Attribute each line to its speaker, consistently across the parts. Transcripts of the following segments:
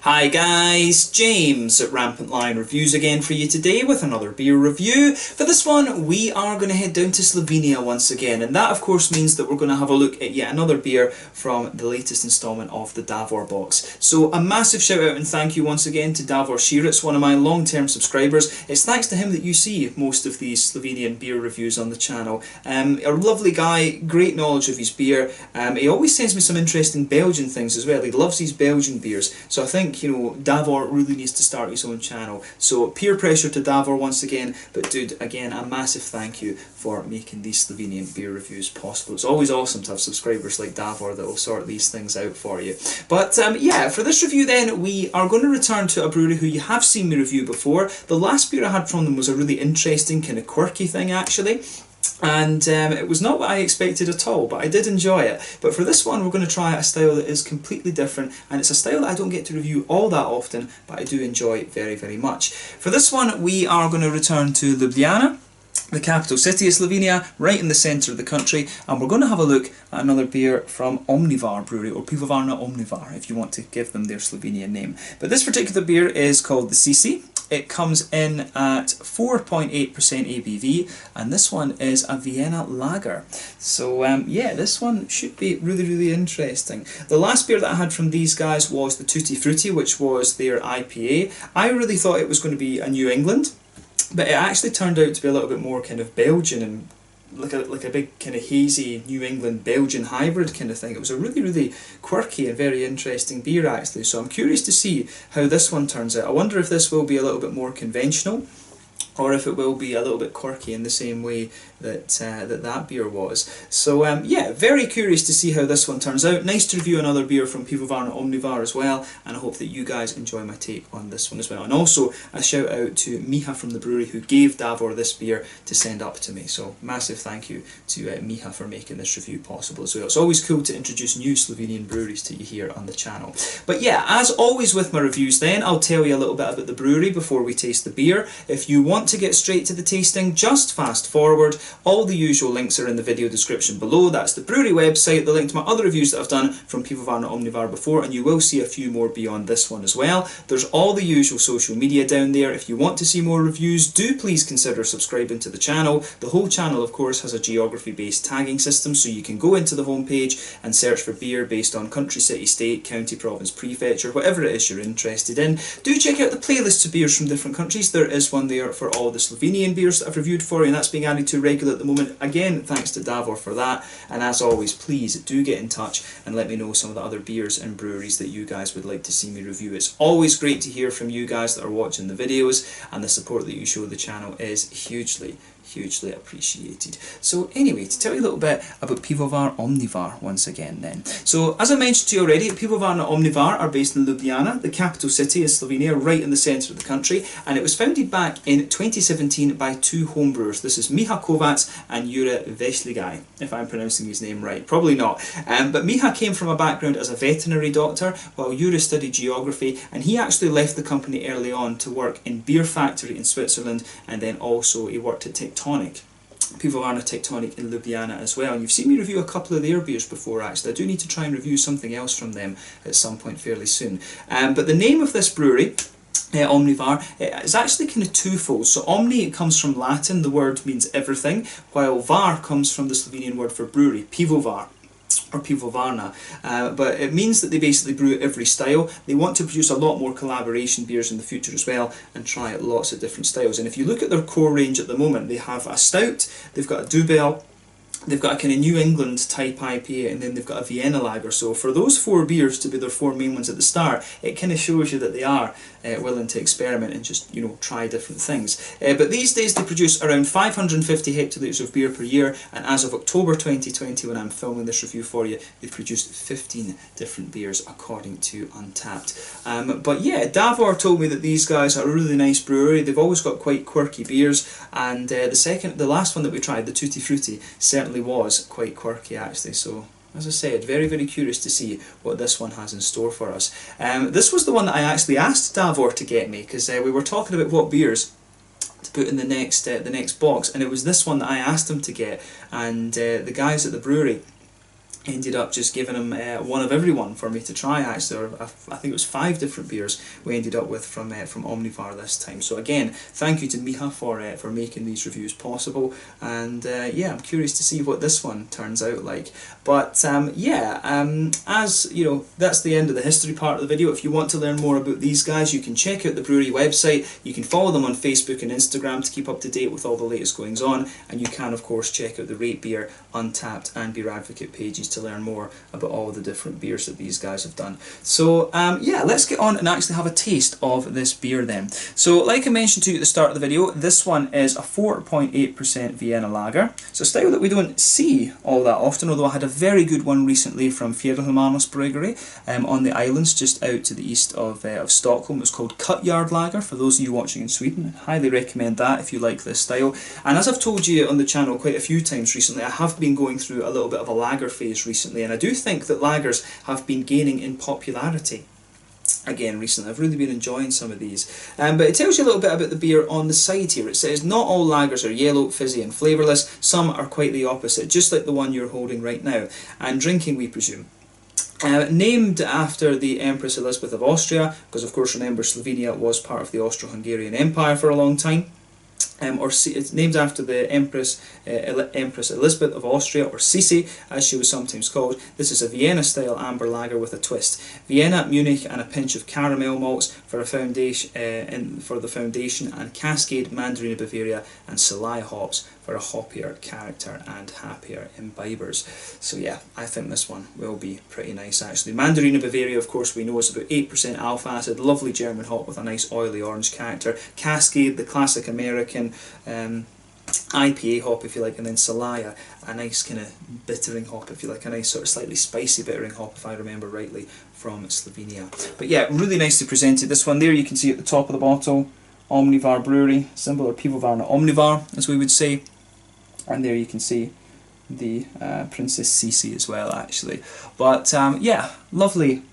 Speaker 1: Hi guys, James at RampantLionReviews again for you today with another beer review. For this one we are going to head down to Slovenia once again, and that of course means that we're going to have a look at yet another beer from the latest instalment of the Davor box. So a massive shout out and thank you once again to Davor Širet, one of my long term subscribers. It's thanks to him that you see most of these Slovenian beer reviews on the channel. A lovely guy, great knowledge of his beer. He always sends me some interesting Belgian things as well. He loves these Belgian beers, so I think Davor really needs to start his own channel. So peer pressure to Davor once again, but dude, again, a massive thank you for making these Slovenian beer reviews possible. It's always awesome to have subscribers like Davor that will sort these things out for you. But yeah, for this review then, we are going to return to a brewery who you have seen me review before. The last beer I had from them was a really interesting, kind of quirky thing actually. And it was not what I expected at all, but I did enjoy it. But for this one we're going to try a style that is completely different, and it's a style that I don't get to review all that often, but I do enjoy very, very much. For this one we are going to return to Ljubljana, the capital city of Slovenia, right in the centre of the country, and we're going to have a look at another beer from Omnivar brewery, or Pivovarna Omnivar if you want to give them their Slovenian name. But this particular beer is called the Sissi. It comes in at 4.8% ABV, and this one is a Vienna lager. So yeah, this one should be really, really interesting. The last beer that I had from these guys was the Tutti Frutti, which was their IPA. I really thought it was going to be a New England, but it actually turned out to be a little bit more kind of Belgian and like a big kind of hazy New England Belgian hybrid kind of thing. It was a really, really quirky and very interesting beer actually, so I'm curious to see how this one turns out. I wonder if this will be a little bit more conventional, or if it will be a little bit quirky in the same way that that beer was. So yeah, very curious to see how this one turns out. Nice to review another beer from Pivovarna Omnivar as well, and I hope that you guys enjoy my take on this one as well. And also a shout out to Miha from the brewery who gave Davor this beer to send up to me. So massive thank you to Miha for making this review possible as well. It's always cool to introduce new Slovenian breweries to you here on the channel. But yeah, as always with my reviews then, I'll tell you a little bit about the brewery before we taste the beer. If you want to get straight to the tasting, just fast forward. All the usual links are in the video description below. That's the brewery website, the link to my other reviews that I've done from Pivovarna Omnivar before, and you will see a few more beyond this one as well. There's all the usual social media down there. If you want to see more reviews, do please consider subscribing to the channel. The whole channel of course has a geography based tagging system, so you can go into the homepage and search for beer based on country, city, state, county, province, prefecture, whatever it is you're interested in. Do check out the playlists of beers from different countries. There is one there for all the Slovenian beers that I've reviewed for you, and that's being added to regular at the moment. Again, thanks to Davor for that, and as always, please do get in touch and let me know some of the other beers and breweries that you guys would like to see me review. It's always great to hear from you guys that are watching the videos, and the support that you show the channel is hugely appreciated. So anyway, to tell you a little bit about Pivovar Omnivar once again then. So as I mentioned to you already, Pivovarna Omnivar are based in Ljubljana, the capital city of Slovenia, right in the centre of the country, and it was founded back in 2017 by two homebrewers. This is Miha Kovac and Jure Vesligai, if I'm pronouncing his name right. Probably not. But Miha came from a background as a veterinary doctor, while Jure studied geography, and he actually left the company early on to work in beer factory in Switzerland, and then also he worked at Pivovarna Tectonic in Ljubljana as well. And you've seen me review a couple of their beers before actually. I do need to try and review something else from them at some point fairly soon. But the name of this brewery, Omnivar, is actually kind of twofold. So Omni, it comes from Latin, the word means everything, while var comes from the Slovenian word for brewery, Pivovar, or Pivovarna, but it means that they basically brew every style. They want to produce a lot more collaboration beers in the future as well, and try out lots of different styles. And if you look at their core range at the moment, they have a stout, they've got a Dubel, they've got a kind of New England type IPA, and then they've got a Vienna lager. So for those four beers to be their four main ones at the start, it kind of shows you that they are willing to experiment and just, try different things. But these days they produce around 550 hectolitres of beer per year, and as of October 2020, when I'm filming this review for you, they've produced 15 different beers according to Untappd. But yeah, Davor told me that these guys are a really nice brewery. They've always got quite quirky beers, and the last one that we tried, the Tutti Frutti, certainly was quite quirky actually. So as I said, very, very curious to see what this one has in store for us. This was the one that I actually asked Davor to get me, because we were talking about what beers to put in the next box, and it was this one that I asked him to get. And the guys at the brewery ended up just giving him one of every one for me to try, actually, or I think it was 5 different beers we ended up with from Omnivar this time. So again, thank you to Miha for making these reviews possible, and yeah, I'm curious to see what this one turns out like. But as you know, that's the end of the history part of the video. If you want to learn more about these guys, you can check out the brewery website, you can follow them on Facebook and Instagram to keep up to date with all the latest goings on, and you can of course check out the Rate Beer, Untappd and Beer Advocate pages to learn more about all the different beers that these guys have done. So yeah, let's get on and actually have a taste of this beer then. So like I mentioned to you at the start of the video, this one is a 4.8% Vienna lager. It's a style that we don't see all that often, although I had a very good one recently from Fjällhamanos Brewery on the islands just out to the east of Stockholm. It was called Cutyard Lager, for those of you watching in Sweden. I highly recommend that if you like this style. And as I've told you on the channel quite a few times recently, I have been going through a little bit of a lager phase recently, and I do think that lagers have been gaining in popularity again recently. I've really been enjoying some of these. But it tells you a little bit about the beer on the side here. It says, not all lagers are yellow, fizzy and flavourless. Some are quite the opposite, just like the one you're holding right now. And drinking, we presume. Named after the Empress Elizabeth of Austria, because of course remember Slovenia was part of the Austro-Hungarian Empire for a long time. It's named after the Empress Elizabeth of Austria, or Sissi as she was sometimes called. This is a Vienna style amber lager with a twist. Vienna, Munich and a pinch of caramel malts for a foundation, the foundation, and Cascade, Mandarina Bavaria and Celaya hops for a hoppier character and happier imbibers. So yeah, I think this one will be pretty nice actually. Mandarina Bavaria, of course, we know is about 8% alpha acid, lovely German hop with a nice oily orange character. Cascade, the classic American IPA hop if you like, and then Celaya, a nice kind of bittering hop if you like, a nice sort of slightly spicy bittering hop if I remember rightly from Slovenia. But yeah, really nicely presented. This one there you can see at the top of the bottle, Omnivar Brewery, symbol, or Pivovarna Omnivar as we would say. And there you can see the Princess Sissi as well actually. But yeah, lovely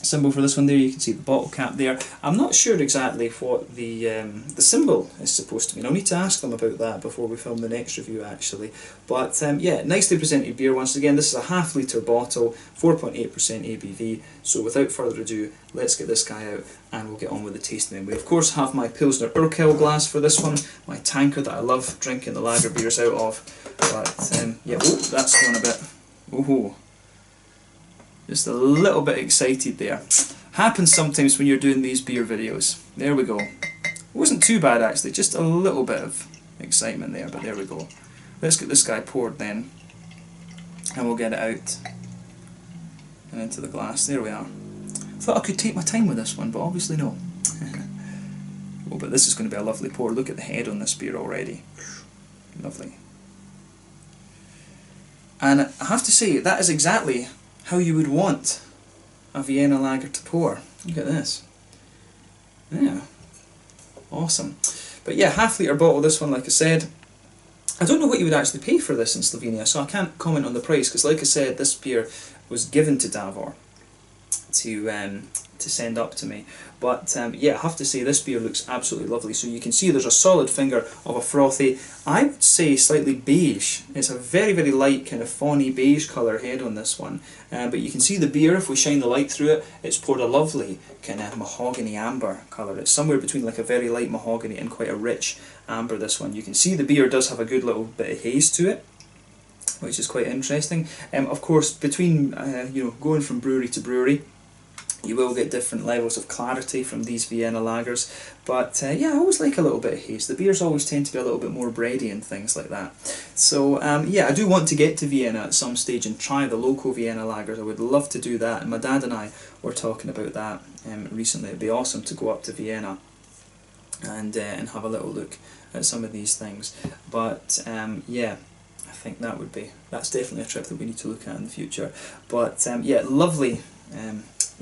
Speaker 1: symbol for this one there. You can see the bottle cap there. I'm not sure exactly what the symbol is supposed to mean. I'll need to ask them about that before we film the next review actually. But yeah, nicely presented beer once again. This is a half-litre bottle, 4.8% ABV. So without further ado, let's get this guy out and we'll get on with the tasting. And we of course have my Pilsner Urquell glass for this one, my tanker that I love drinking the lager beers out of. But yeah, oh, that's gone a bit. Oh. Just a little bit excited there. Happens sometimes when you're doing these beer videos. There we go. It wasn't too bad actually, just a little bit of excitement there, but there we go. Let's get this guy poured then, and we'll get it out and into the glass. There we are. Thought I could take my time with this one, but obviously no. Oh, but this is going to be a lovely pour. Look at the head on this beer already. Lovely. And I have to say, that is exactly how you would want a Vienna lager to pour. Look at this. Yeah. Awesome. But yeah, half-litre bottle, this one, like I said. I don't know what you would actually pay for this in Slovenia, so I can't comment on the price, because like I said, this beer was given to Davor to send up to me. But yeah, I have to say this beer looks absolutely lovely. So you can see there's a solid finger of a frothy, I would say slightly beige. It's a very, very light kind of fawny beige colour head on this one. But you can see the beer, if we shine the light through it, it's poured a lovely kind of mahogany amber colour. It's somewhere between like a very light mahogany and quite a rich amber, this one. You can see the beer does have a good little bit of haze to it, which is quite interesting. Of course, between you know, going from brewery to brewery, you will get different levels of clarity from these Vienna lagers, but yeah, I always like a little bit of haze. The beers always tend to be a little bit more bready and things like that. So yeah, I do want to get to Vienna at some stage and try the local Vienna lagers. I would love to do that, and my dad and I were talking about that recently. It'd be awesome to go up to Vienna and have a little look at some of these things. But yeah, I think that's definitely a trip that we need to look at in the future. But yeah, lovely.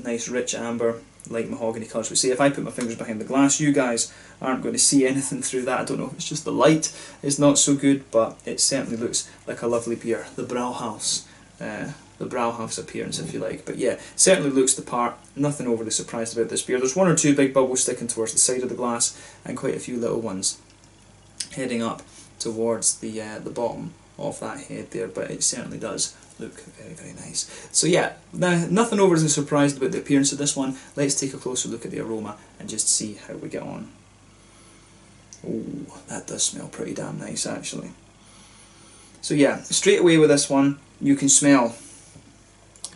Speaker 1: Nice rich amber, light mahogany colours. We see if I put my fingers behind the glass, you guys aren't going to see anything through that. I don't know if it's just the light is not so good, but it certainly looks like a lovely beer. The Brauhaus appearance, if you like. But yeah, certainly looks the part. Nothing overly surprised about this beer. There's one or two big bubbles sticking towards the side of the glass, and quite a few little ones heading up towards the bottom of that head there. But it certainly does look very, very nice. So yeah, nothing overly surprised about the appearance of this one. Let's take a closer look at the aroma and just see how we get on. Oh, that does smell pretty damn nice actually. So yeah, straight away with this one, you can smell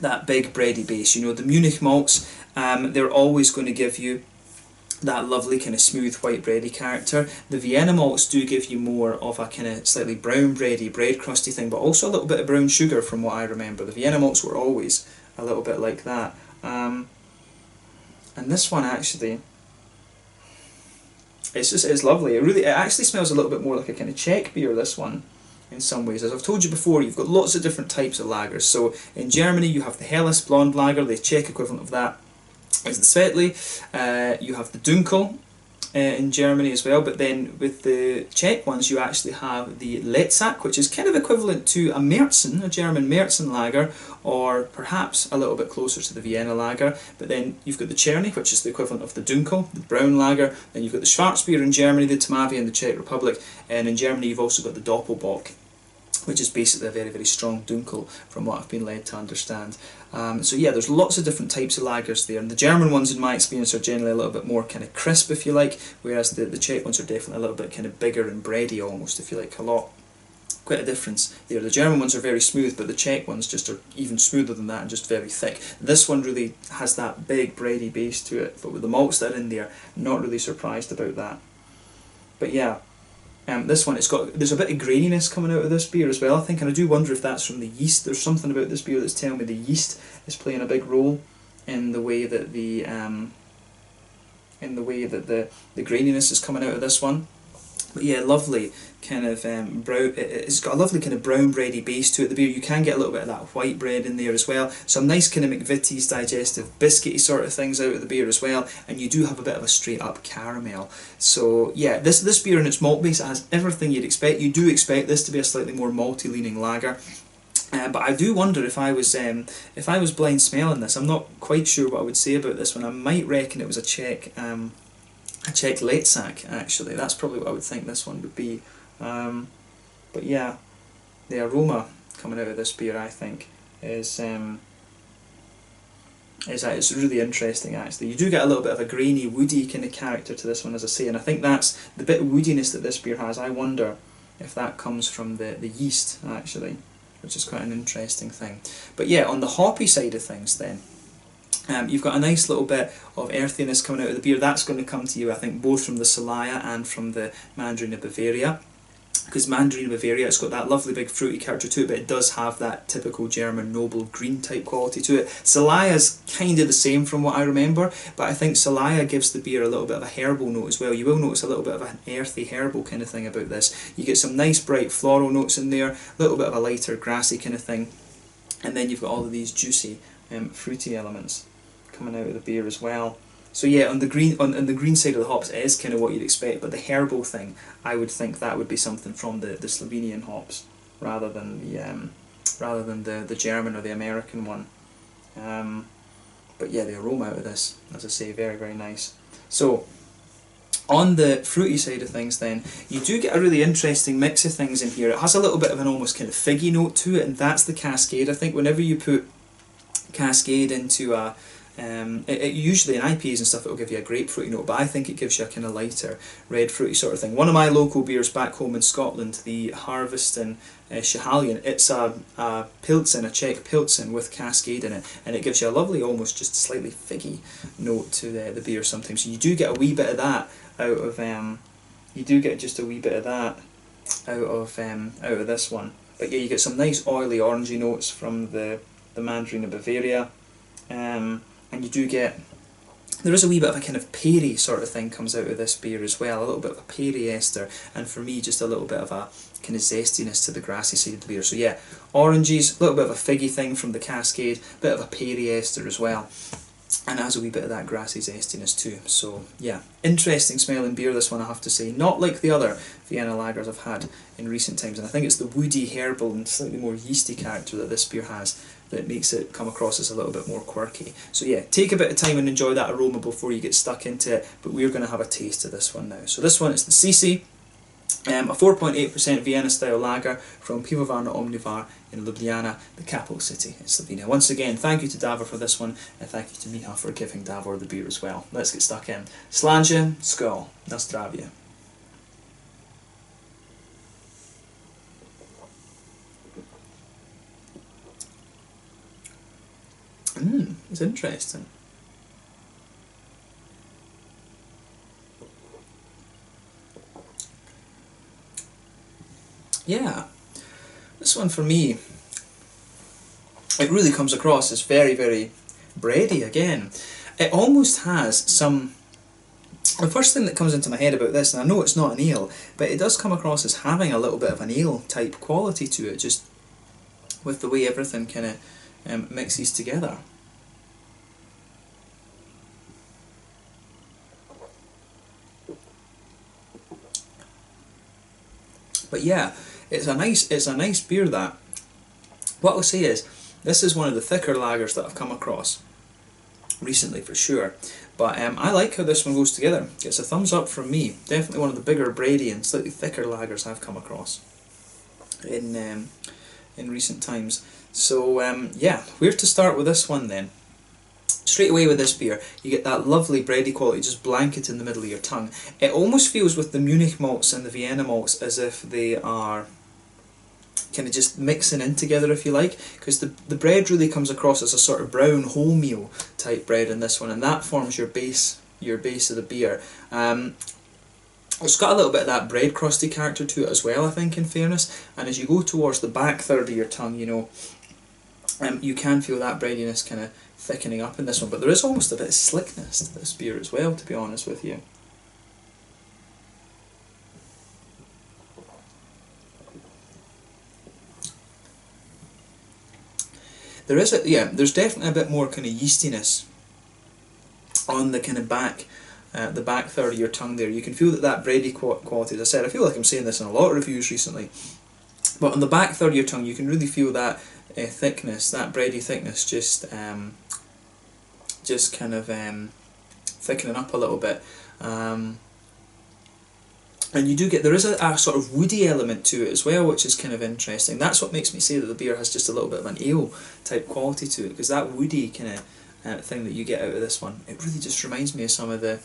Speaker 1: that big bready base. You know, the Munich malts, they're always going to give you that lovely kind of smooth white bready character. The Vienna malts do give you more of a kind of slightly brown bready, bread crusty thing, but also a little bit of brown sugar from what I remember. The Vienna malts were always a little bit like that. And this one actually, it's lovely. It actually smells a little bit more like a kind of Czech beer, this one, in some ways. As I've told you before, you've got lots of different types of lagers. So in Germany you have the Helles blonde lager, the Czech equivalent of that is the Svetli. You have the Dunkel in Germany as well, but then with the Czech ones you actually have the Letzak, which is kind of equivalent to a Märzen, a German Märzen lager, or perhaps a little bit closer to the Vienna lager. But then you've got the Czerny, which is the equivalent of the Dunkel, the brown lager. Then you've got the Schwarzbier in Germany, the Tamavi in the Czech Republic, and in Germany you've also got the Doppelbock, which is basically a very, very strong Dunkel from what I've been led to understand. So yeah, there's lots of different types of lagers there, and the German ones in my experience are generally a little bit more kind of crisp, if you like, whereas the Czech ones are definitely a little bit kind of bigger and bready almost, if you like, quite a difference there. The German ones are very smooth, but the Czech ones just are even smoother than that and just very thick. This one really has that big bready base to it, but with the malts that are in there, not really surprised about that. But yeah, this one, there's a bit of graininess coming out of this beer as well, I think, and I do wonder if that's from the yeast. There's something about this beer that's telling me the yeast is playing a big role in the way that the graininess is coming out of this one. But yeah, lovely kind of brown. It's got a lovely kind of brown bready base to it. The beer, you can get a little bit of that white bread in there as well. Some nice kind of McVitie's digestive biscuity sort of things out of the beer as well. And you do have a bit of a straight up caramel. So yeah, this beer in its malt base, it has everything you'd expect. You do expect this to be a slightly more malty leaning lager. But I do wonder if I was blind smelling this, I'm not quite sure what I would say about this one. I might reckon it was a Czech Letzak, actually. That's probably what I would think this one would be. But yeah, the aroma coming out of this beer, I think, is it's really interesting actually. You do get a little bit of a grainy, woody kind of character to this one, as I say, and I think that's the bit of woodiness that this beer has. I wonder if that comes from the yeast actually, which is quite an interesting thing. But yeah, on the hoppy side of things then, you've got a nice little bit of earthiness coming out of the beer. That's going to come to you, I think, both from the Solaya and from the Mandarin of Bavaria. Because Mandarin of Bavaria, it's got that lovely big fruity character to it, but it does have that typical German noble green type quality to it. Solaya's kind of the same from what I remember, but I think Solaya gives the beer a little bit of a herbal note as well. You will notice a little bit of an earthy herbal kind of thing about this. You get some nice bright floral notes in there, a little bit of a lighter grassy kind of thing, and then you've got all of these juicy fruity elements coming out of the beer as well. So yeah, on the green side of the hops, it is kind of what you'd expect, but the herbal thing, I would think that would be something from the Slovenian hops rather than the German or the American one. But yeah, the aroma out of this, as I say, very, very nice. So on the fruity side of things then, you do get a really interesting mix of things in here. It has a little bit of an almost kind of figgy note to it, and that's the Cascade. I think whenever you put Cascade into a usually in IPAs and stuff, it'll give you a grapefruity note, but I think it gives you a kind of lighter red fruity sort of thing. One of my local beers back home in Scotland, the Harvest and Schiehallion, it's a Pilsen, a Czech Pilsen with Cascade in it, and it gives you a lovely, almost just slightly figgy note to the beer sometimes. So you do get a wee bit of that out of out of this one. But yeah, you get some nice oily orangey notes from the Mandarin of Bavaria. And you do get, there is a wee bit of a kind of perry sort of thing comes out of this beer as well, a little bit of a perry ester, and for me just a little bit of a kind of zestiness to the grassy side of the beer. So yeah, oranges, a little bit of a figgy thing from the Cascade, a bit of a perry ester as well, and it has a wee bit of that grassy zestiness too. So yeah, interesting smelling beer, this one, I have to say. Not like the other Vienna lagers I've had in recent times, and I think it's the woody, herbal and slightly more yeasty character that this beer has that makes it come across as a little bit more quirky. So yeah, take a bit of time and enjoy that aroma before you get stuck into it, but we're going to have a taste of this one now. So this one is the Sissi, a 4.8% Vienna style lager from Pivovarna Omnivar in Ljubljana, the capital city in Slovenia. Once again, thank you to Davor for this one, and thank you to Miha for giving Davor the beer as well. Let's get stuck in. Slanje, skål, na zdravje. It's interesting. Yeah, this one for me, it really comes across as very, very bready again. It almost has some... The first thing that comes into my head about this, and I know it's not an ale, but it does come across as having a little bit of an ale type quality to it, just with the way everything kind of mixes together. But yeah, it's a nice beer. That, what I'll say is, this is one of the thicker lagers that I've come across recently for sure. But I like how this one goes together. Gets a thumbs up from me. Definitely one of the bigger bready and slightly thicker lagers I've come across in recent times. So yeah, where to start with this one then? Straight away with this beer, you get that lovely bready quality just blanket in the middle of your tongue. It almost feels with the Munich malts and the Vienna malts as if they are kind of just mixing in together, if you like, because the bread really comes across as a sort of brown wholemeal type bread in this one, and that forms your base of the beer. It's got a little bit of that bread crusty character to it as well, I think, in fairness, and as you go towards the back third of your tongue, you know, you can feel that breadiness kind of thickening up in this one, but there is almost a bit of slickness to this beer as well, to be honest with you. There's definitely a bit more kind of yeastiness on the kind of back third of your tongue there. You can feel that bready quality. As I said, I feel like I'm saying this in a lot of reviews recently, but on the back third of your tongue you can really feel that thickness, that bready thickness, just kind of thickening up a little bit. And you do get, there is a sort of woody element to it as well, which is kind of interesting. That's what makes me say that the beer has just a little bit of an ale type quality to it, because that woody kind of thing that you get out of this one, it really just reminds me of some of the...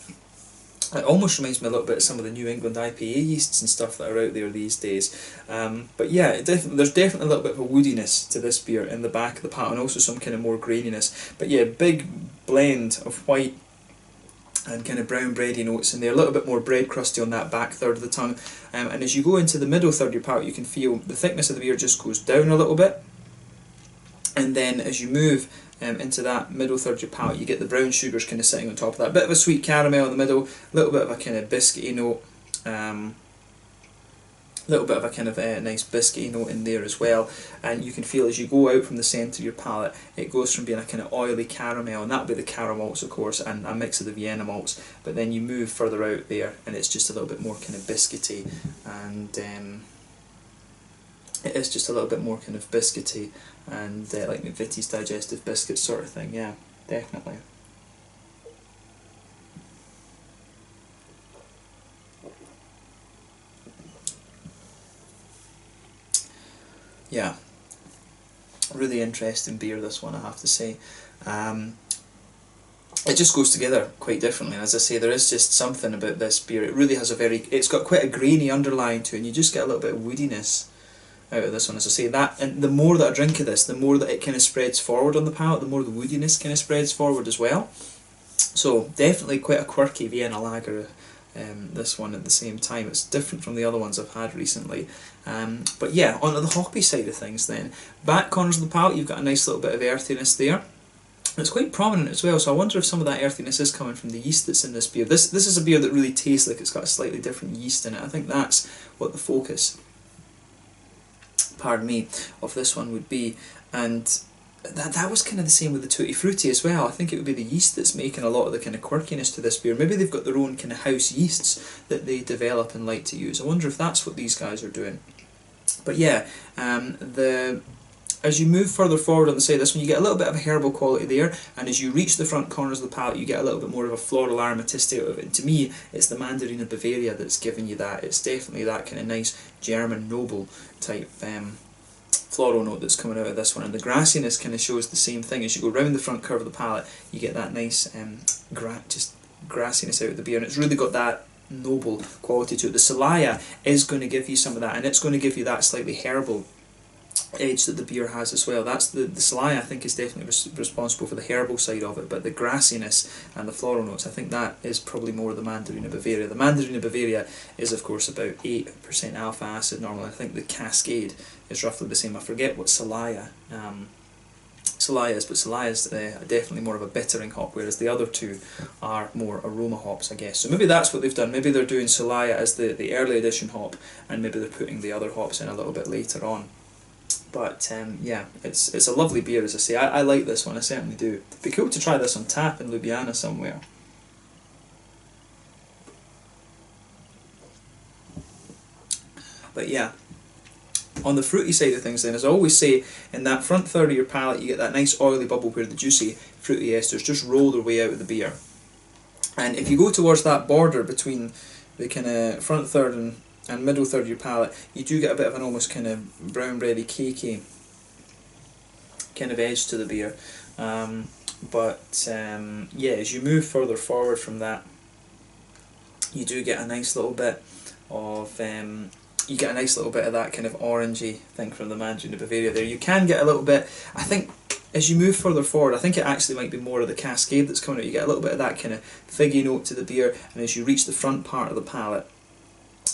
Speaker 1: It almost reminds me a little bit of some of the New England IPA yeasts and stuff that are out there these days. But yeah, there's definitely a little bit of a woodiness to this beer in the back of the palate, and also some kind of more graininess. But yeah, big blend of white and kind of brown bready notes in there, a little bit more bread crusty on that back third of the tongue. And as you go into the middle third of your palate, you can feel the thickness of the beer just goes down a little bit. And then as you move into that middle third of your palate, you get the brown sugars kind of sitting on top of that. Bit of a sweet caramel in the middle, a little bit of a kind of biscuity note, little bit of a kind of nice biscuity note in there as well. And you can feel as you go out from the centre of your palate, it goes from being a kind of oily caramel, and that'll be the caramel malts of course, and a mix of the Vienna malts, but then you move further out there and it's just a little bit more kind of biscuity, and it is just a little bit more kind of biscuity and like McVitie's digestive biscuit sort of thing. Yeah, definitely. Yeah, really interesting beer, this one, I have to say. It just goes together quite differently, and as I say, there is just something about this beer. It really has it's got quite a grainy underlying to it, and you just get a little bit of woodiness out of this one. As I say, that, and the more that I drink of this, the more that it kind of spreads forward on the palate, the more the woodiness kind of spreads forward as well. So definitely quite a quirky Vienna lager, this one at the same time. It's different from the other ones I've had recently. But yeah, onto the hoppy side of things then. Back corners of the palate, you've got a nice little bit of earthiness there. It's quite prominent as well, so I wonder if some of that earthiness is coming from the yeast that's in this beer. This is a beer that really tastes like it's got a slightly different yeast in it. I think that's what the focus, pardon me, of this one would be. And that was kind of the same with the Tutti Frutti as well. I think it would be the yeast that's making a lot of the kind of quirkiness to this beer. Maybe they've got their own kind of house yeasts that they develop and like to use. I wonder if that's what these guys are doing. But yeah, as you move further forward on the side of this one, you get a little bit of a herbal quality there, and as you reach the front corners of the palate, you get a little bit more of a floral aromaticity out of it. And to me, it's the Mandarina Bavaria that's giving you that. It's definitely that kind of nice German noble type floral note that's coming out of this one, and the grassiness kind of shows the same thing. As you go round the front curve of the palate, you get that nice just grassiness out of the beer, and it's really got that noble quality to it. The Celaya is going to give you some of that, and it's going to give you that slightly herbal edge that the beer has as well. That's the Celaya, I think, is definitely responsible for the herbal side of it, but the grassiness and the floral notes, I think that is probably more the Mandarina Bavaria. The Mandarina Bavaria is of course about 8% alpha acid normally. I think the Cascade is roughly the same. I forget what Celaya is, but Celaya is definitely more of a bittering hop, whereas the other two are more aroma hops, I guess. So maybe that's what they've done. Maybe they're doing Celaya as the early edition hop, and maybe they're putting the other hops in a little bit later on. But yeah, it's a lovely beer, as I say. I like this one, I certainly do. It'd be cool to try this on tap in Ljubljana somewhere. But yeah, on the fruity side of things then, as I always say, in that front third of your palate you get that nice oily bubble where the juicy fruity esters just roll their way out of the beer. And if you go towards that border between the kind of front third and middle third of your palate, you do get a bit of an almost kind of brown bready, cakey kind of edge to the beer. Yeah, as you move further forward from that, you do get a nice little bit of that kind of orangey thing from the Mandarina Bavaria there. You can get a little bit, I think, as you move further forward, I think it actually might be more of the Cascade that's coming out. You get a little bit of that kind of figgy note to the beer, and as you reach the front part of the palate,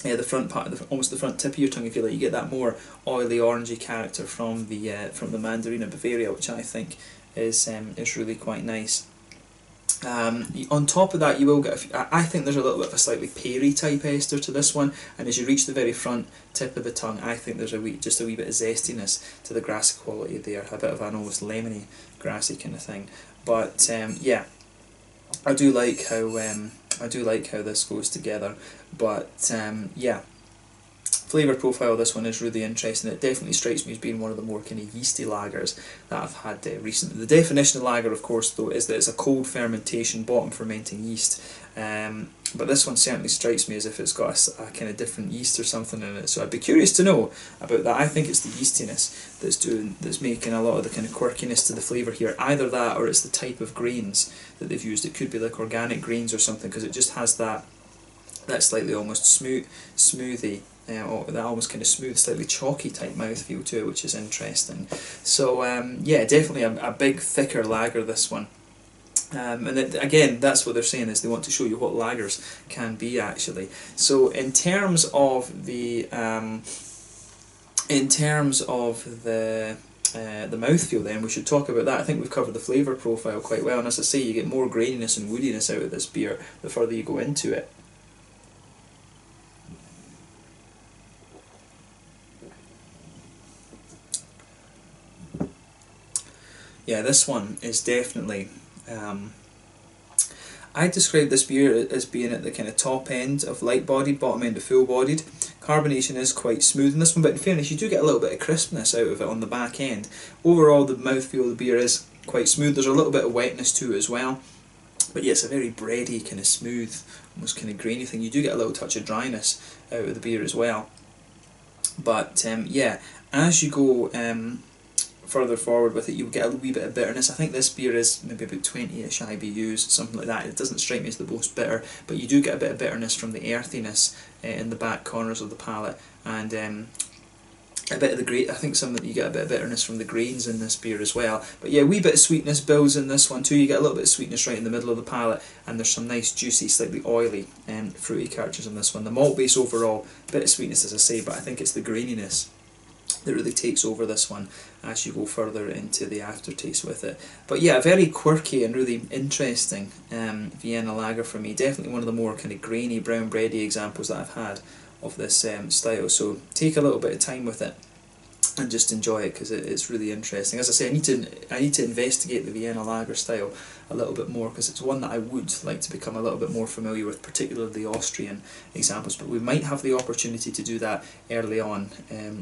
Speaker 1: the front part of almost the front tip of your tongue, if you like, you get that more oily orangey character from the Mandarina Bavaria, which I think is really quite nice. On top of that, you will get I think there's a little bit of a slightly peary type ester to this one, and as you reach the very front tip of the tongue, I think there's just a wee bit of zestiness to the grassy quality there, a bit of an almost lemony, grassy kind of thing. But yeah, I do like how this goes together. But yeah, flavour profile of this one is really interesting. It definitely strikes me as being one of the more kind of yeasty lagers that I've had recently. The definition of lager, of course, though, is that it's a cold fermentation, bottom fermenting yeast. But this one certainly strikes me as if it's got a kind of different yeast or something in it. So I'd be curious to know about that. I think it's the yeastiness that's making a lot of the kind of quirkiness to the flavour here. Either that, or it's the type of grains that they've used. It could be like organic grains or something, because it just has that slightly almost smoothie, that almost kind of smooth, slightly chalky type mouthfeel to it, which is interesting. So yeah, definitely a big thicker lager, this one. And again, that's what they're saying, is they want to show you what lagers can be actually. So in terms of the mouthfeel, then we should talk about that. I think we've covered the flavour profile quite well, and as I say, you get more graininess and woodiness out of this beer the further you go into it. Yeah, this one is definitely, I describe this beer as being at the kind of top end of light-bodied, bottom end of full-bodied. Carbonation is quite smooth in this one, but in fairness, you do get a little bit of crispness out of it on the back end. Overall, the mouthfeel of the beer is quite smooth. There's a little bit of wetness to it as well. But yeah, it's a very bready, kind of smooth, almost kind of grainy thing. You do get a little touch of dryness out of the beer as well. But yeah, as you go further forward with it, you'll get a wee bit of bitterness. I think this beer is maybe about 20-ish IBUs, something like that. It doesn't strike me as the most bitter, but you do get a bit of bitterness from the earthiness in the back corners of the palate, and a bit of the grain. I think you get a bit of bitterness from the grains in this beer as well. But yeah, a wee bit of sweetness builds in this one too. You get a little bit of sweetness right in the middle of the palate, and there's some nice juicy, slightly oily fruity characters in this one. The malt base overall, a bit of sweetness, as I say, but I think it's the graininess that really takes over this one as you go further into the aftertaste with it. But yeah, a very quirky and really interesting Vienna lager for me. Definitely one of the more kind of grainy, brown bready examples that I've had of this style. So take a little bit of time with it and just enjoy it, because it's really interesting. As I say, I need to investigate the Vienna lager style a little bit more, because it's one that I would like to become a little bit more familiar with, particularly the Austrian examples. But we might have the opportunity to do that early on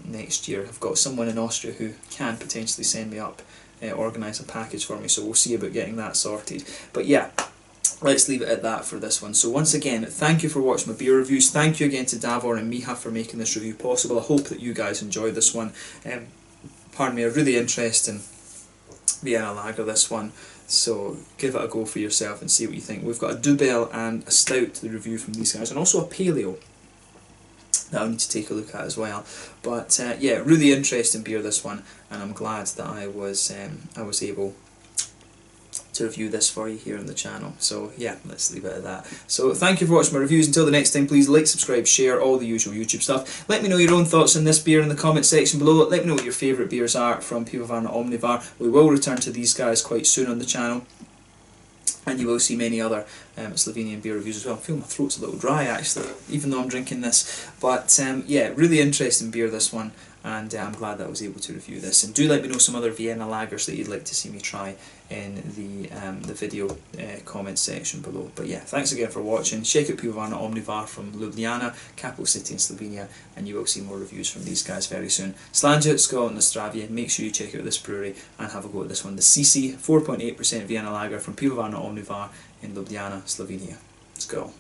Speaker 1: next year. I've got someone in Austria who can potentially send me up, organise a package for me, so we'll see about getting that sorted. But yeah, let's leave it at that for this one. So once again, thank you for watching my beer reviews. Thank you again to Davor and Miha for making this review possible. I hope that you guys enjoyed this one. pardon me, a really interesting Vienna lager, this one. So give it a go for yourself and see what you think. We've got a Double and a Stout to review from these guys, and also a Paleo that I'll need to take a look at as well. But yeah, really interesting beer, this one, and I'm glad that I was able to review this for you here on the channel. So yeah, let's leave it at that. So thank you for watching my reviews. Until the next time, please like, subscribe, share, all the usual YouTube stuff. Let me know your own thoughts on this beer in the comment section below. Let me know what your favourite beers are from Pivovarna Omnivar. We will return to these guys quite soon on the channel, and you will see many other Slovenian beer reviews as well. I feel my throat's a little dry actually, even though I'm drinking this. But yeah, really interesting beer, this one, and I'm glad that I was able to review this. And do let me know some other Vienna lagers that you'd like to see me try in the video comment section below. But yeah, thanks again for watching. Check out Pivovarna Omnivar from Ljubljana, capital city in Slovenia, and you will see more reviews from these guys very soon. Slanja, Scotland, Ostravia. Make sure you check out this brewery and have a go at this one. The Sissi 4.8% Vienna lager from Pivovarna Omnivar in Ljubljana, Slovenia. Let's go.